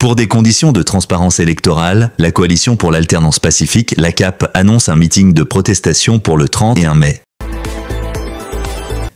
Pour des conditions de transparence électorale, la Coalition pour l'alternance pacifique, la CAP, annonce un meeting de protestation pour le 31 mai.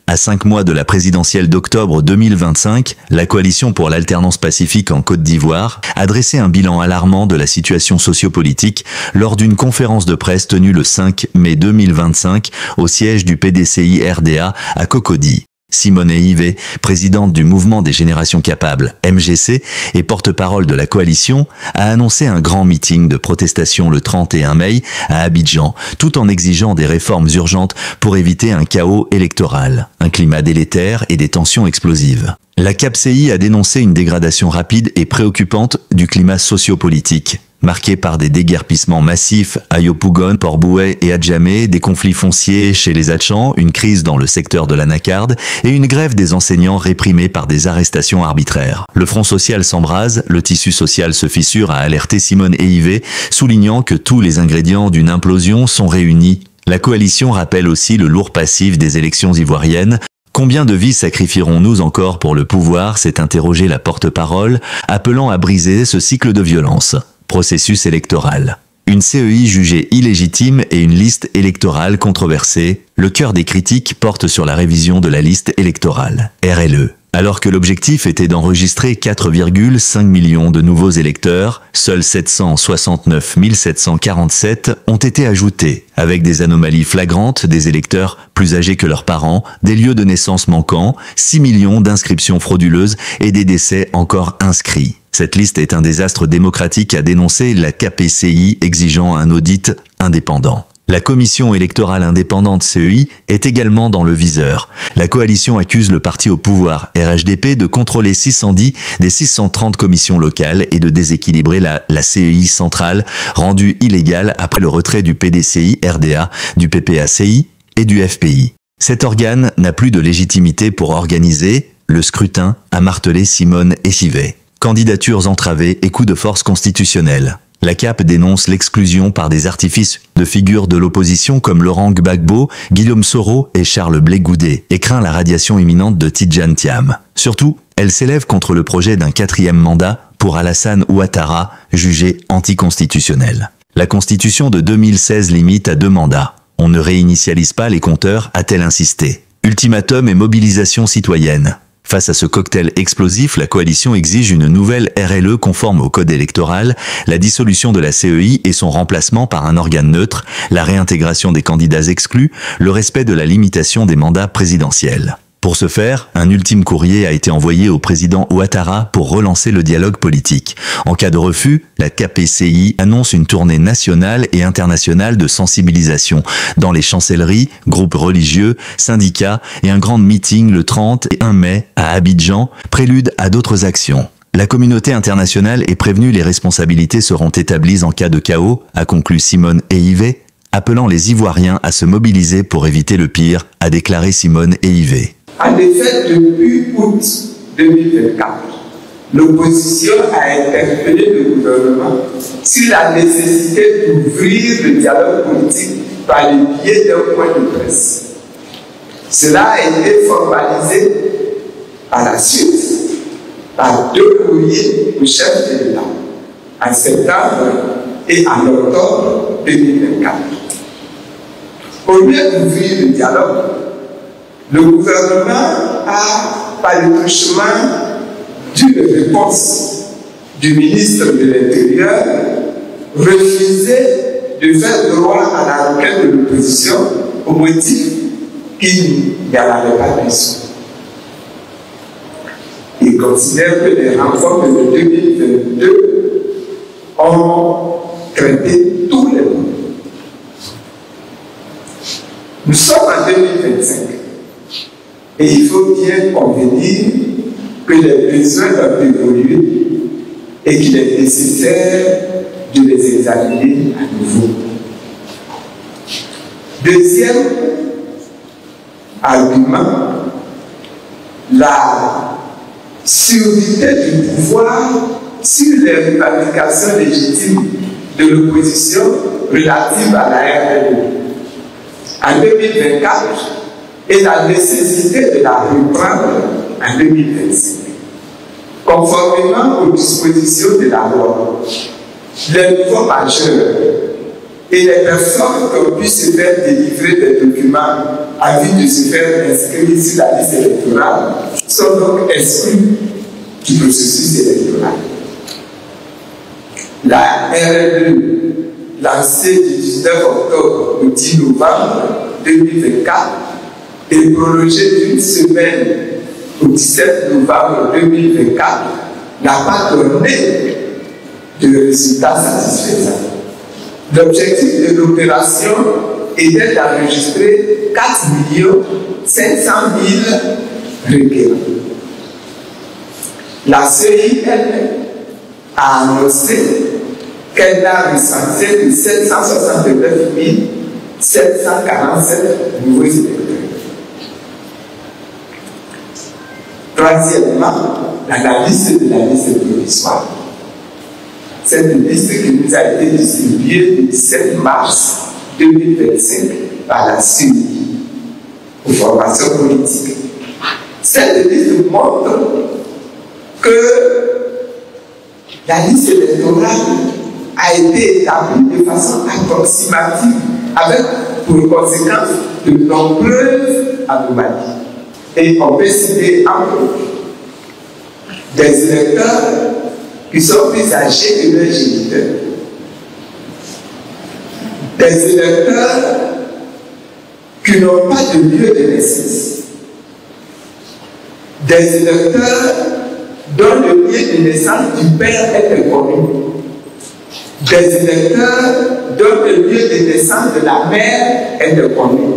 À 5 mois de la présidentielle d'octobre 2025, la Coalition pour l'alternance pacifique en Côte d'Ivoire a dressé un bilan alarmant de la situation sociopolitique lors d'une conférence de presse tenue le 5 mai 2025 au siège du PDCI RDA à Cocody. Simone Eyivé, présidente du Mouvement des Générations Capables, MGC, et porte-parole de la coalition, a annoncé un grand meeting de protestation le 31 mai à Abidjan, tout en exigeant des réformes urgentes pour éviter un chaos électoral, un climat délétère et des tensions explosives. La CAPCI a dénoncé une dégradation rapide et préoccupante du climat sociopolitique, marqué par des déguerpissements massifs à Yopougon, Port-Bouët et Adjamé, des conflits fonciers chez les Hatchans, une crise dans le secteur de l'Anacarde et une grève des enseignants réprimée par des arrestations arbitraires. Le front social s'embrase, le tissu social se fissure, a alerté Simone Eyivé, soulignant que tous les ingrédients d'une implosion sont réunis. La coalition rappelle aussi le lourd passif des élections ivoiriennes. Combien de vies sacrifierons-nous encore pour le pouvoir, s'est interrogé la porte-parole, appelant à briser ce cycle de violence. Processus électoral. Une CEI jugée illégitime et une liste électorale controversée, le cœur des critiques porte sur la révision de la liste électorale, RLE. Alors que l'objectif était d'enregistrer 4,5 millions de nouveaux électeurs, seuls 769 747 ont été ajoutés, avec des anomalies flagrantes des électeurs plus âgés que leurs parents, des lieux de naissance manquants, 6 millions d'inscriptions frauduleuses et des décès encore inscrits. Cette liste est un désastre démocratique, a dénoncé la KPCI, exigeant un audit indépendant. La commission électorale indépendante CEI est également dans le viseur. La coalition accuse le parti au pouvoir, RHDP, de contrôler 610 des 630 commissions locales et de déséquilibrer la CEI centrale, rendue illégale après le retrait du PDCI RDA, du PPACI et du FPI. Cet organe n'a plus de légitimité pour organiser le scrutin, a martelé Simone Eyivé. Candidatures entravées et coups de force constitutionnels. La CAP dénonce l'exclusion par des artifices de figures de l'opposition comme Laurent Gbagbo, Guillaume Soro et Charles Blé Goudé et craint la radiation imminente de Tidjane Thiam. Surtout, elle s'élève contre le projet d'un 4e mandat pour Alassane Ouattara, jugé anticonstitutionnel. La Constitution de 2016 limite à 2 mandats. On ne réinitialise pas les compteurs, a-t-elle insisté. Ultimatum et mobilisation citoyenne. Face à ce cocktail explosif, la coalition exige une nouvelle RLE conforme au code électoral, la dissolution de la CEI et son remplacement par un organe neutre, la réintégration des candidats exclus, le respect de la limitation des mandats présidentiels. Pour ce faire, un ultime courrier a été envoyé au président Ouattara pour relancer le dialogue politique. En cas de refus, la KPCI annonce une tournée nationale et internationale de sensibilisation dans les chancelleries, groupes religieux, syndicats et un grand meeting le 31 mai à Abidjan, prélude à d'autres actions. La communauté internationale est prévenue, les responsabilités seront établies en cas de chaos, a conclu Simone Eyivé, appelant les Ivoiriens à se mobiliser pour éviter le pire, a déclaré Simone Eyivé. En effet, depuis août 2024, l'opposition a interpellé le gouvernement sur la nécessité d'ouvrir le dialogue politique par le biais d'un point de presse. Cela a été formalisé à la suite par 2 courriers au chef de l'État en septembre et en octobre 2024. Au lieu d'ouvrir le dialogue, le gouvernement a, par le truchement d'une réponse du ministre de l'Intérieur, refusé de faire droit à la requête de l'opposition au motif qu'il n'y en avait pas besoin. Il considère que les réformes de 2022 ont traité tous les problèmes. Nous sommes en 2025. Et il faut bien convenir que les besoins doivent évoluer et qu'il est nécessaire de les examiner à nouveau. Deuxième argument, la survie du pouvoir sur les revendications légitimes de l'opposition relative à la RLE. En 2024, et la nécessité de la reprendre en 2025. Conformément aux dispositions de la loi, les nouveaux majeurs et les personnes qui ont pu se faire délivrer des documents à vue de se faire inscrire sur la liste électorale sont donc exclus du processus électoral. La RLE, lancée du 19 octobre au 10 novembre 2024 et prolongée d'une semaine au 17 novembre 2024, n'a pas donné de résultats satisfaisants. L'objectif de l'opération était d'enregistrer 4 500 000 requérants. La CEI a annoncé qu'elle a recensé de 769 747 nouveaux électeurs. Troisièmement, la liste de la liste provisoire. Cette liste qui nous a été distribuée le 17 mars 2025 par la CEI aux formations politiques. Cette liste montre que la liste électorale a été établie de façon approximative avec pour conséquence de nombreuses anomalies. Et on peut citer entre des électeurs qui sont plus âgés que leurs géniteurs, des électeurs qui n'ont pas de lieu de naissance, des électeurs dont le lieu de naissance du père est inconnu, des électeurs dont le lieu de naissance de la mère est inconnu,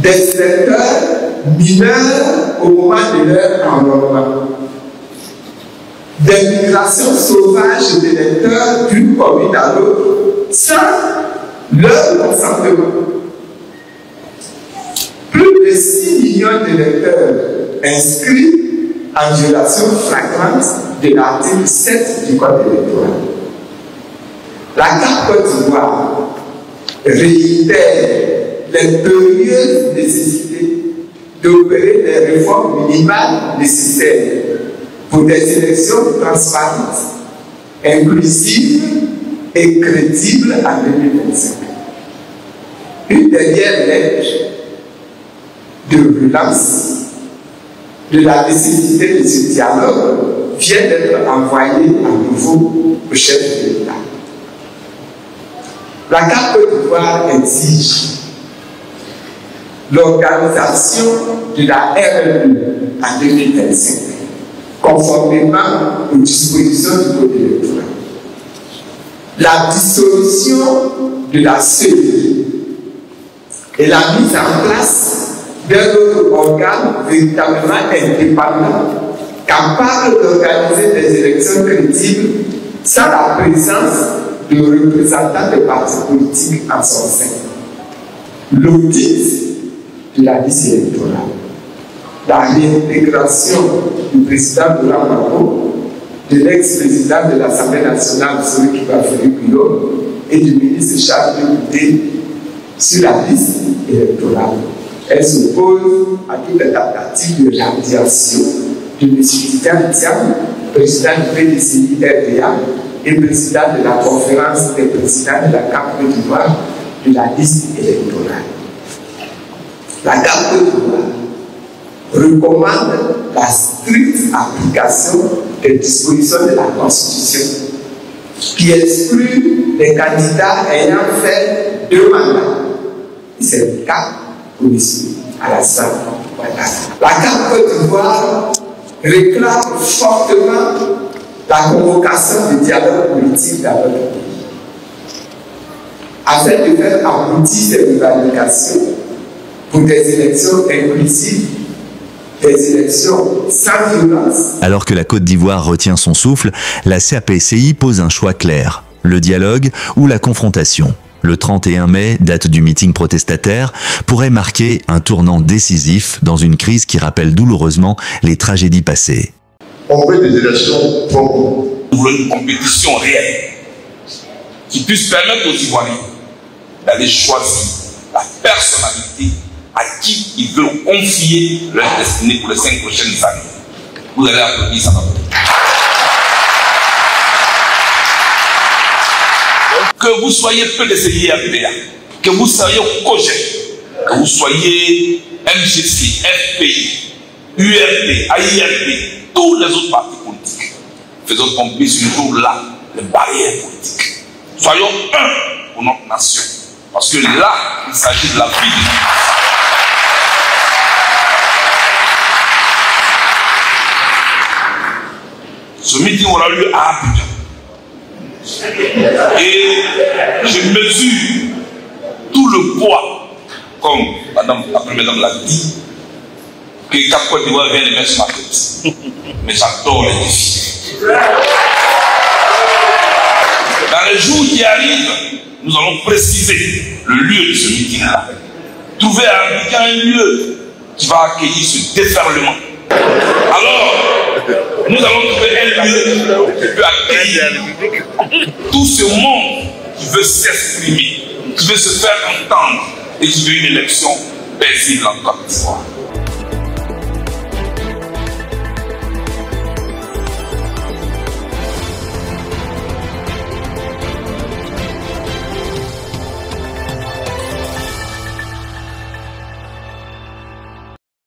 des électeurs mineurs au moment de leur enrôlement, des migrations sauvages d'électeurs d'une commune à l'autre sans leur consentement. Plus de 6 millions d'électeurs inscrits en violation flagrante de l'article 7 du Code électoral. La carte Côte d'Ivoire réitère l'impérieuse nécessité d'opérer les réformes minimales nécessaires pour des élections transparentes, inclusives et crédibles en 2025. Une dernière lettre de relance de la nécessité de ce dialogue vient d'être envoyée à nouveau au chef de l'État. La carte Côte d'Ivoire exige l'organisation de la RLE en 2025, conformément aux dispositions du Code électoral. La dissolution de la CEI et la mise en place d'un autre organe véritablement indépendant, capable d'organiser des élections crédibles sans la présence de représentants des partis politiques en son sein. L'audit de la liste électorale, la réintégration du président Laurent Gbagbo, de l'ex-président de l'Assemblée nationale, celui qui va faire Guillaume, et du ministre Charles Député sur la liste électorale. Elle s'oppose à toute tentative de réalisation de M. Tidiane Thiam, président du PDCI RDA et président de la conférence des présidents de la CAP Côte d'Ivoire de la liste électorale. La CAP Côte d'Ivoire recommande la stricte application des dispositions de la Constitution qui exclut les candidats ayant fait 2 mandats. C'est le cas pour M. Alassane Ouattara. La CAP Côte d'Ivoire réclame fortement la convocation du dialogue politique dans notre pays afin de faire aboutir ces revendications pour des élections inclusives, des élections sans violence. Alors que la Côte d'Ivoire retient son souffle, la CAPCI pose un choix clair, le dialogue ou la confrontation. Le 31 mai, date du meeting protestataire, pourrait marquer un tournant décisif dans une crise qui rappelle douloureusement les tragédies passées. On veut des élections propres. Nous voulons une compétition réelle qui puisse permettre aux Ivoiriens d'aller choisir la personnalité à qui ils veulent confier leur destinée pour les 5 prochaines années. Vous allez applaudir, ça va. Que vous soyez PDCI-RDA, que vous soyez COGEP, que vous soyez MGC, FPI, URD, AIRD, tous les autres partis politiques, faisons qu'on puisse nous trouver là les barrières politiques. Soyons un pour notre nation. Parce que là, il s'agit de la vie de notre nation. Ce meeting aura lieu à Abidjan. Et je mesure tout le poids, comme madame, la première dame l'a dit, que Cap Côte d'Ivoire vient de mettre sur ma tête. Mais j'adore les défis. Dans les jours qui arrivent, nous allons préciser le lieu de ce meeting-là. Trouver à Abidjan un lieu qui va accueillir ce déferlement. Alors, nous allons trouver un lieu qui peut accueillir tout ce monde qui veut s'exprimer, qui veut se faire entendre et qui veut une élection paisible en Côte d'Ivoire.